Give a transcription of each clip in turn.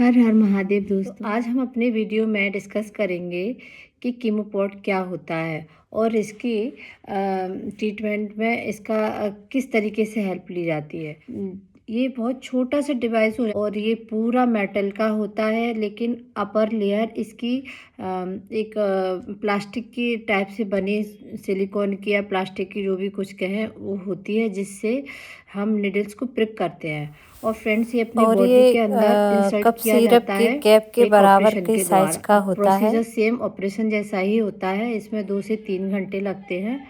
हर हर महादेव दोस्तों। आज हम अपने वीडियो में डिस्कस करेंगे कि कीमोपोड क्या होता है और इसकी ट्रीटमेंट में इसका किस तरीके से हेल्प ली जाती है। ये बहुत छोटा सा डिवाइस हो और ये पूरा मेटल का होता है, लेकिन अपर लेयर इसकी एक प्लास्टिक की टाइप से बनी, सिलिकॉन की या प्लास्टिक की जो भी कुछ कहें वो होती है, जिससे हम निडल्स को प्रिक करते हैं। और फ्रेंड्स, ये अपनी और बॉडी ये के अंदर इंसर्ट कप किया सिरप जाता की है कैप के एक बराबर ऑपरेशन के के साइज द्वारा। का होता है। प्रोसीजर सेम ऑपरेशन जैसा ही होता है। इसमें 2 से 3 घंटे लगते हैं।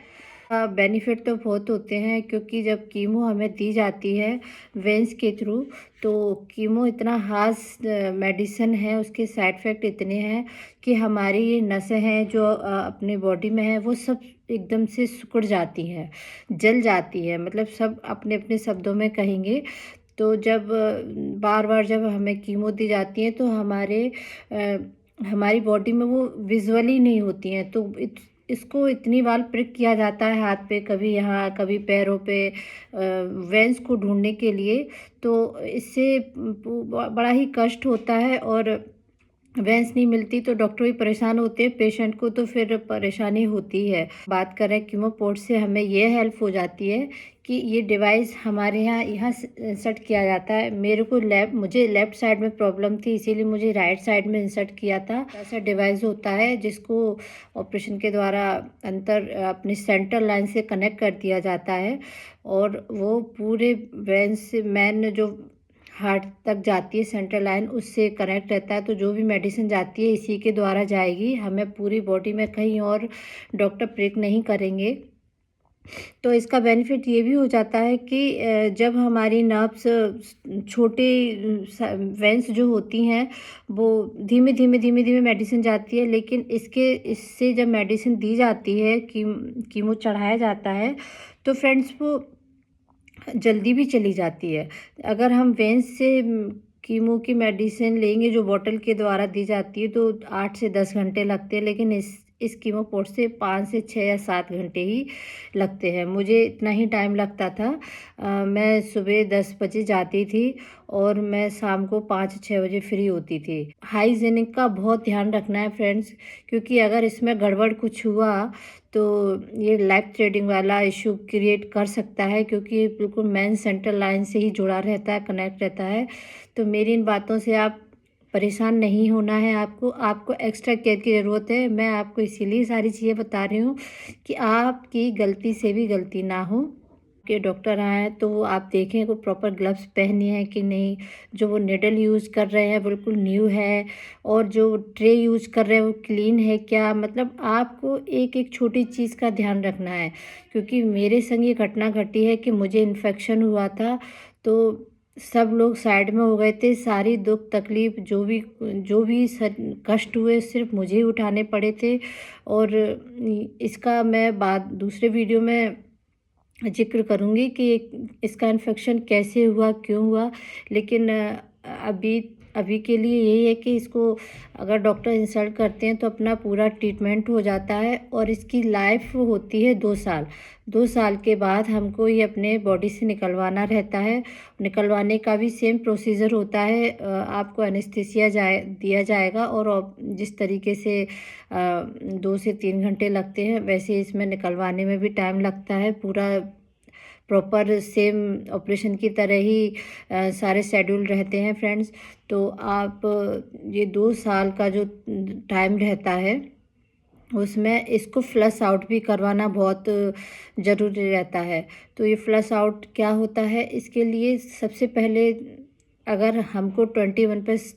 बेनिफिट तो बहुत होते हैं, क्योंकि जब कीमो हमें दी जाती है वेंस के थ्रू, तो कीमो इतना खास मेडिसिन है, उसके साइड इफ़ेक्ट इतने हैं कि हमारी ये नसें हैं जो अपने बॉडी में है, वो सब एकदम से सिकुड़ जाती हैं, जल जाती है। मतलब सब अपने अपने शब्दों में कहेंगे तो जब बार बार जब हमें कीमो दी जाती है तो हमारी बॉडी में वो विजुअली नहीं होती हैं, तो इसको इतनी बार प्रिक किया जाता है हाथ पे, कभी यहाँ कभी पैरों पे, वेंस को ढूंढने के लिए। तो इससे बड़ा ही कष्ट होता है, और वेंस नहीं मिलती तो डॉक्टर भी परेशान होते हैं, पेशेंट को तो फिर परेशानी होती है। बात करें कीमोपोड से, हमें ये हेल्प हो जाती है कि ये डिवाइस हमारे यहाँ इंसर्ट किया जाता है। मुझे लेफ़्ट साइड में प्रॉब्लम थी, इसीलिए मुझे राइट साइड में इंसर्ट किया था। ऐसा डिवाइस होता है जिसको ऑपरेशन के द्वारा अपनी सेंट्रल लाइन से कनेक्ट कर दिया जाता है, और वो पूरे वेंस से मेन जो हार्ट तक जाती है, सेंट्रल लाइन उससे कनेक्ट रहता है। तो जो भी मेडिसिन जाती है इसी के द्वारा जाएगी, हमें पूरी बॉडी में कहीं और डॉक्टर प्रिक नहीं करेंगे। तो इसका बेनिफिट ये भी हो जाता है कि जब हमारी नर्व्स छोटे वेंस जो होती हैं, वो धीमे धीमे धीमे धीमे मेडिसिन जाती है, लेकिन इससे जब मेडिसिन दी जाती है, कीमो चढ़ाया जाता है, तो फ्रेंड्स वो जल्दी भी चली जाती है। अगर हम वेंस से कीमो की मेडिसिन लेंगे जो बॉटल के द्वारा दी जाती है, तो 8 से 10 घंटे लगते हैं, लेकिन इस कीमोपोड से 5 से 6 या 7 घंटे ही लगते हैं। मुझे इतना ही टाइम लगता था। मैं सुबह 10 बजे जाती थी और मैं शाम को 5-6 बजे फ्री होती थी। हाइजीनिक का बहुत ध्यान रखना है फ्रेंड्स, क्योंकि अगर इसमें गड़बड़ कुछ हुआ तो ये लाइफ थ्रेडिंग वाला इशू क्रिएट कर सकता है, क्योंकि ये बिल्कुल मेन सेंट्रल लाइन से ही जुड़ा रहता है, कनेक्ट रहता है। तो मेरी इन बातों से आप परेशान नहीं होना है। आपको एक्स्ट्रा केयर की ज़रूरत है। मैं आपको इसीलिए सारी चीज़ें बता रही हूँ कि आपकी गलती से भी गलती ना हो। के डॉक्टर आए हैं तो वो आप देखें को प्रॉपर ग्लव्स पहने हैं कि नहीं, जो वो निडल यूज़ कर रहे हैं बिल्कुल न्यू है, और जो ट्रे यूज़ कर रहे हैं वो क्लीन है क्या। मतलब आपको एक एक छोटी चीज़ का ध्यान रखना है, क्योंकि मेरे संग ये घटना घटी है कि मुझे इन्फेक्शन हुआ था, तो सब लोग साइड में हो गए थे। सारी दुख तकलीफ जो भी कष्ट हुए सिर्फ मुझे ही उठाने पड़े थे। और इसका मैं बाद दूसरे वीडियो में ज़िक्र करूँगी कि इसका इन्फेक्शन कैसे हुआ, क्यों हुआ। लेकिन अभी अभी के लिए यही है कि इसको अगर डॉक्टर इंसल्ट करते हैं तो अपना पूरा ट्रीटमेंट हो जाता है, और इसकी लाइफ होती है 2 साल। 2 साल के बाद हमको ये अपने बॉडी से निकलवाना रहता है। निकलवाने का भी सेम प्रोसीजर होता है। आपको एनेस्थीसिया दिया जाएगा, और जिस तरीके से 2 से 3 घंटे लगते हैं, वैसे इसमें निकलवाने में भी टाइम लगता है। पूरा प्रॉपर सेम ऑपरेशन की तरह ही सारे शेड्यूल रहते हैं फ्रेंड्स। तो आप ये 2 साल का जो टाइम रहता है, उसमें इसको फ्लश आउट भी करवाना बहुत ज़रूरी रहता है। तो ये फ्लश आउट क्या होता है, इसके लिए सबसे पहले अगर हमको 21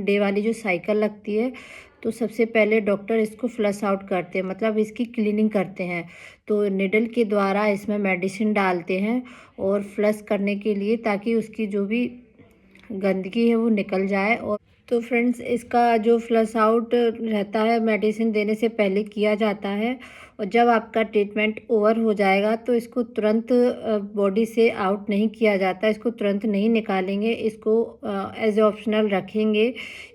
डे वाली जो साइकिल लगती है, तो सबसे पहले डॉक्टर इसको फ्लश आउट करते हैं, मतलब इसकी क्लीनिंग करते हैं। तो निडल के द्वारा इसमें मेडिसिन डालते हैं और फ्लश करने के लिए, ताकि उसकी जो भी गंदगी है वो निकल जाए। और तो फ्रेंड्स, इसका जो फ्लश आउट रहता है मेडिसिन देने से पहले किया जाता है, और जब आपका ट्रीटमेंट ओवर हो जाएगा तो इसको तुरंत बॉडी से आउट नहीं किया जाता, इसको तुरंत नहीं निकालेंगे। इसको एज ऑप्शनल रखेंगे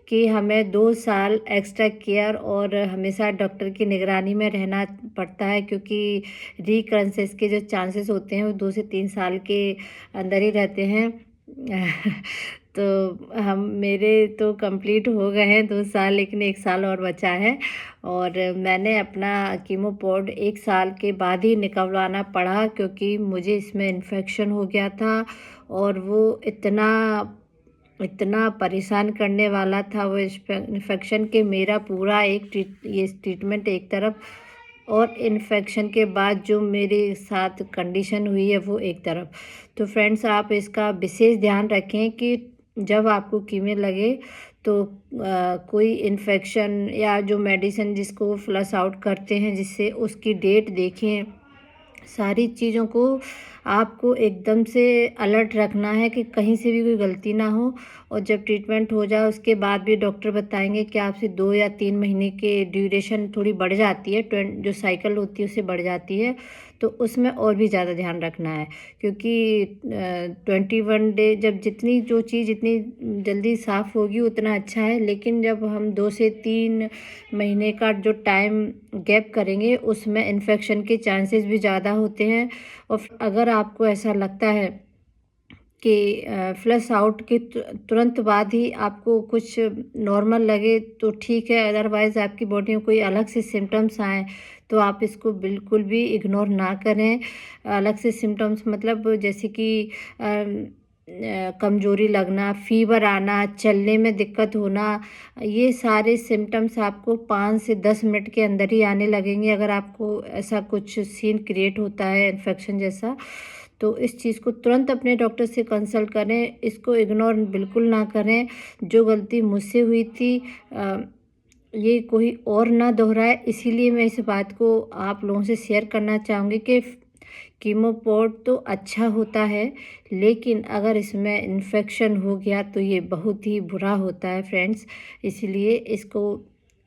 कि हमें 2 साल एक्स्ट्रा केयर और हमेशा डॉक्टर की निगरानी में रहना पड़ता है, क्योंकि रिकरेंसेस के जो चांसेस होते हैं वो 2 से 3 साल के अंदर ही रहते हैं। तो हम मेरे तो कंप्लीट हो गए हैं 2 साल, लेकिन 1 साल और बचा है। और मैंने अपना कीमोपोड 1 साल के बाद ही निकलवाना पड़ा, क्योंकि मुझे इसमें इन्फेक्शन हो गया था और वो इतना इतना परेशान करने वाला था वो इन्फेक्शन, कि मेरा पूरा ये ट्रीटमेंट एक तरफ, और इन्फेक्शन के बाद जो मेरे साथ कंडीशन हुई है वो एक तरफ। तो फ्रेंड्स, आप इसका विशेष ध्यान रखें कि जब आपको कीमो लगे तो कोई इन्फेक्शन या जो मेडिसिन जिसको फ्लश आउट करते हैं, जिससे उसकी डेट देखें। सारी चीज़ों को आपको एकदम से अलर्ट रखना है कि कहीं से भी कोई गलती ना हो। और जब ट्रीटमेंट हो जाए उसके बाद भी डॉक्टर बताएंगे कि आपसे 2 या 3 महीने के ड्यूरेशन थोड़ी बढ़ जाती है, जो साइकिल होती है उससे बढ़ जाती है, तो उसमें और भी ज़्यादा ध्यान रखना है। क्योंकि 21 डे, जब जितनी जो चीज़ जितनी जल्दी साफ़ होगी उतना अच्छा है, लेकिन जब हम 2 से 3 महीने का जो टाइम गैप करेंगे उसमें इन्फेक्शन के चांसेस भी ज़्यादा होते हैं। और अगर आपको ऐसा लगता है कि फ्लश आउट के तुरंत बाद ही आपको कुछ नॉर्मल लगे तो ठीक है, अदरवाइज़ आपकी बॉडी में कोई अलग से सिम्टम्स आएँ तो आप इसको बिल्कुल भी इग्नोर ना करें। अलग से सिम्टम्स मतलब जैसे कि कमज़ोरी लगना, फ़ीवर आना, चलने में दिक्कत होना, ये सारे सिम्टम्स आपको 5 से 10 मिनट के अंदर ही आने लगेंगे। अगर आपको ऐसा कुछ सीन क्रिएट होता है इन्फेक्शन जैसा, तो इस चीज़ को तुरंत अपने डॉक्टर से कंसल्ट करें, इसको इग्नोर बिल्कुल ना करें। जो गलती मुझसे हुई थी ये कोई और ना दोहराए, इसीलिए मैं इस बात को आप लोगों से शेयर करना चाहूँगी कि कीमोपोड तो अच्छा होता है, लेकिन अगर इसमें इन्फेक्शन हो गया तो ये बहुत ही बुरा होता है फ्रेंड्स। इसलिए इसको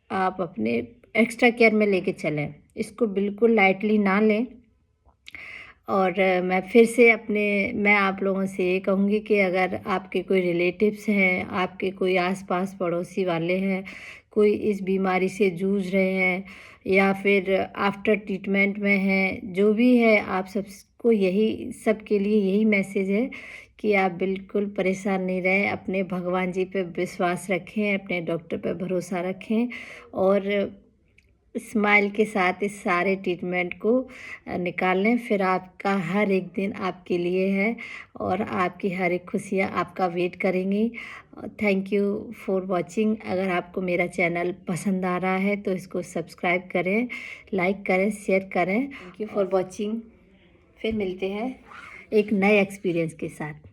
आप अपने एक्स्ट्रा केयर में लेके चलें, इसको बिल्कुल लाइटली ना लें। और मैं आप लोगों से ये कहूँगी कि अगर आपके कोई रिलेटिव्स हैं, आपके कोई आस-पास पड़ोसी वाले हैं, कोई इस बीमारी से जूझ रहे हैं या फिर आफ्टर ट्रीटमेंट में हैं, जो भी है, आप सबको सबके लिए यही मैसेज है कि आप बिल्कुल परेशान नहीं रहें, अपने भगवान जी पे विश्वास रखें, अपने डॉक्टर पे भरोसा रखें और स्माइल के साथ इस सारे ट्रीटमेंट को निकाल लें। फिर आपका हर एक दिन आपके लिए है और आपकी हर एक खुशियाँ आपका वेट करेंगी। Thank you for watching. अगर आपको मेरा चैनल पसंद आ रहा है तो इसको सब्सक्राइब करें, लाइक करें, शेयर करें। Thank you for watching. फिर मिलते हैं एक नए एक्सपीरियंस के साथ।